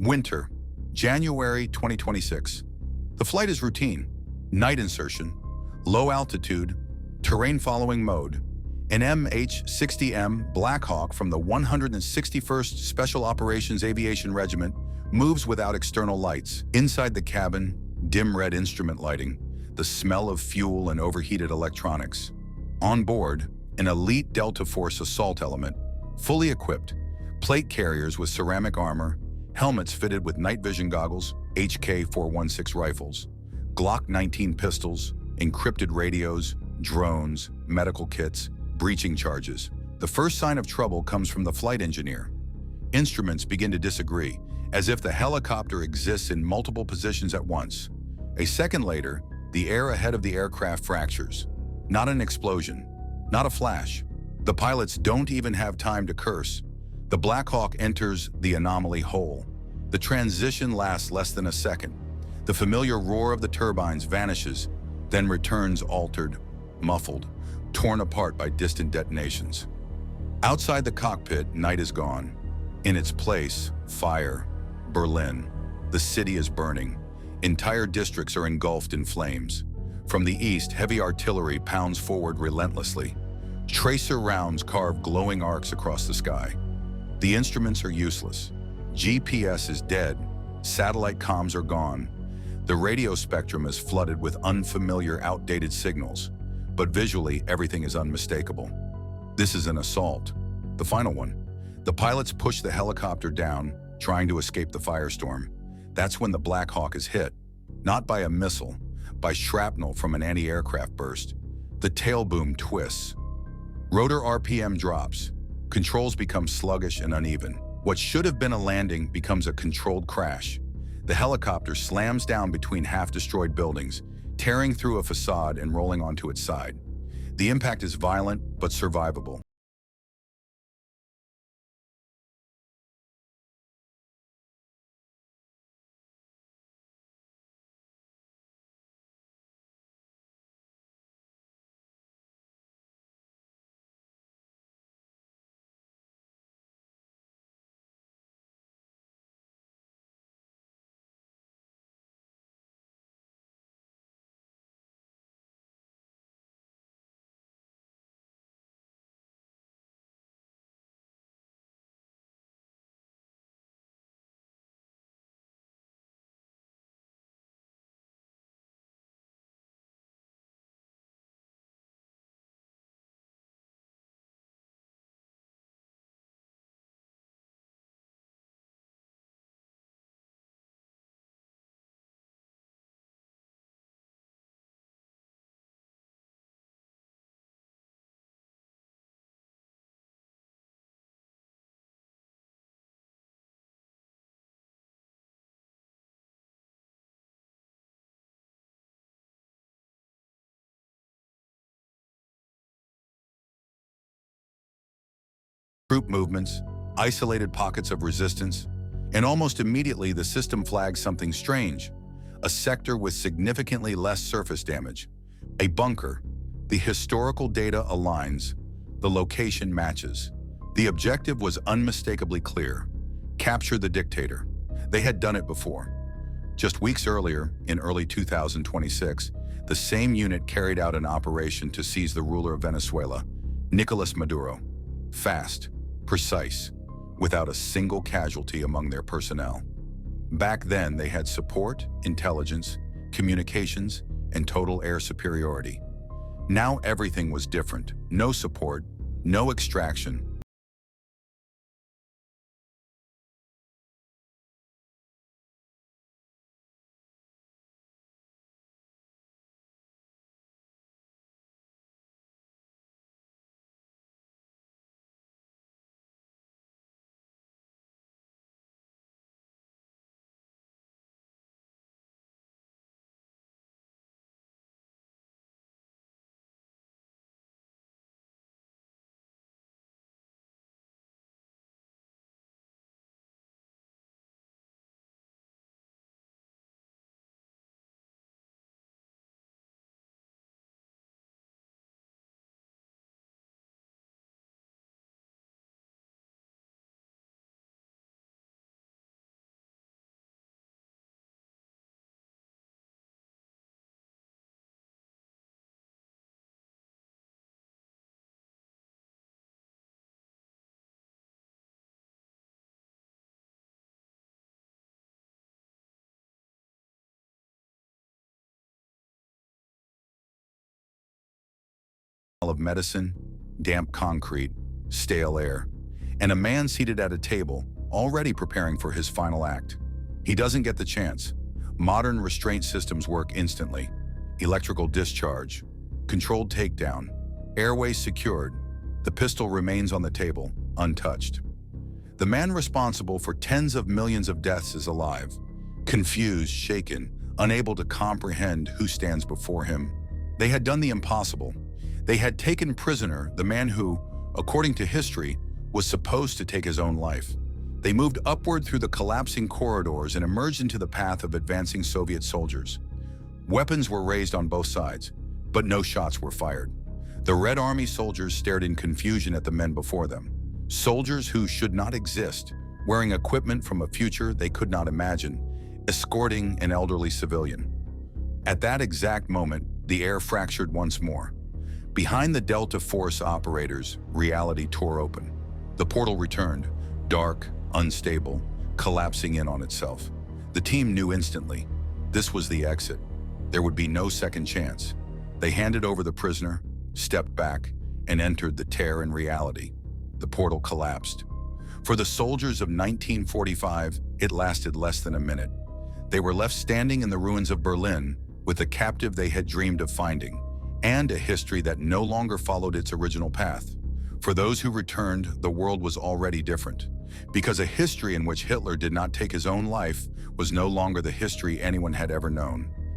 Winter, January 2026. The flight is routine. Night insertion, low altitude, terrain following mode. An MH-60M Black Hawk from the 161st Special Operations Aviation Regiment moves without external lights. Inside the cabin, dim red instrument lighting, the smell of fuel and overheated electronics. On board, an elite Delta Force assault element, fully equipped, plate carriers with ceramic armor, helmets fitted with night vision goggles, HK-416 rifles, Glock 19 pistols, encrypted radios, drones, medical kits, breaching charges. The first sign of trouble comes from the flight engineer. Instruments begin to disagree, as if the helicopter exists in multiple positions at once. A second later, the air ahead of the aircraft fractures. Not an explosion, not a flash. The pilots don't even have time to curse. The Black Hawk enters the anomaly hole. The transition lasts less than a second. The familiar roar of the turbines vanishes, then returns altered, muffled, torn apart by distant detonations. Outside the cockpit, night is gone. In its place, fire. Berlin. The city is burning. Entire districts are engulfed in flames. From the east, heavy artillery pounds forward relentlessly. Tracer rounds carve glowing arcs across the sky. The instruments are useless. GPS is dead. Satellite comms are gone. The radio spectrum is flooded with unfamiliar, outdated signals. But visually, everything is unmistakable. This is an assault. The final one. The pilots push the helicopter down, trying to escape the firestorm. That's when the Black Hawk is hit. Not by a missile, by shrapnel from an anti-aircraft burst. The tail boom twists. Rotor RPM drops. Controls become sluggish and uneven. What should have been a landing becomes a controlled crash. The helicopter slams down between half-destroyed buildings, tearing through a facade and rolling onto its side. The impact is violent but survivable. Troop movements, isolated pockets of resistance, and almost immediately the system flags something strange. A sector with significantly less surface damage. A bunker. The historical data aligns. The location matches. The objective was unmistakably clear. Capture the dictator. They had done it before. Just weeks earlier, in early 2026, the same unit carried out an operation to seize the ruler of Venezuela, Nicolas Maduro. Fast, precise, without a single casualty among their personnel. Back then, they had support, intelligence, communications, and total air superiority. Now everything was different. No support, no extraction, of medicine, damp concrete, stale air, and a man seated at a table, already preparing for his final act. He doesn't get the chance. Modern restraint systems work instantly. Electrical discharge, controlled takedown, airways secured. The pistol remains on the table, untouched. The man responsible for tens of millions of deaths is alive, confused, shaken, unable to comprehend who stands before him. They had done the impossible. They had taken prisoner the man who, according to history, was supposed to take his own life. They moved upward through the collapsing corridors and emerged into the path of advancing Soviet soldiers. Weapons were raised on both sides, but no shots were fired. The Red Army soldiers stared in confusion at the men before them. Soldiers who should not exist, wearing equipment from a future they could not imagine, escorting an elderly civilian. At that exact moment, the air fractured once more. Behind the Delta Force operators, reality tore open. The portal returned, dark, unstable, collapsing in on itself. The team knew instantly. This was the exit. There would be no second chance. They handed over the prisoner, stepped back, and entered the tear in reality. The portal collapsed. For the soldiers of 1945, it lasted less than a minute. They were left standing in the ruins of Berlin with the captive they had dreamed of finding, and a history that no longer followed its original path. For those who returned, the world was already different, because a history in which Hitler did not take his own life was no longer the history anyone had ever known.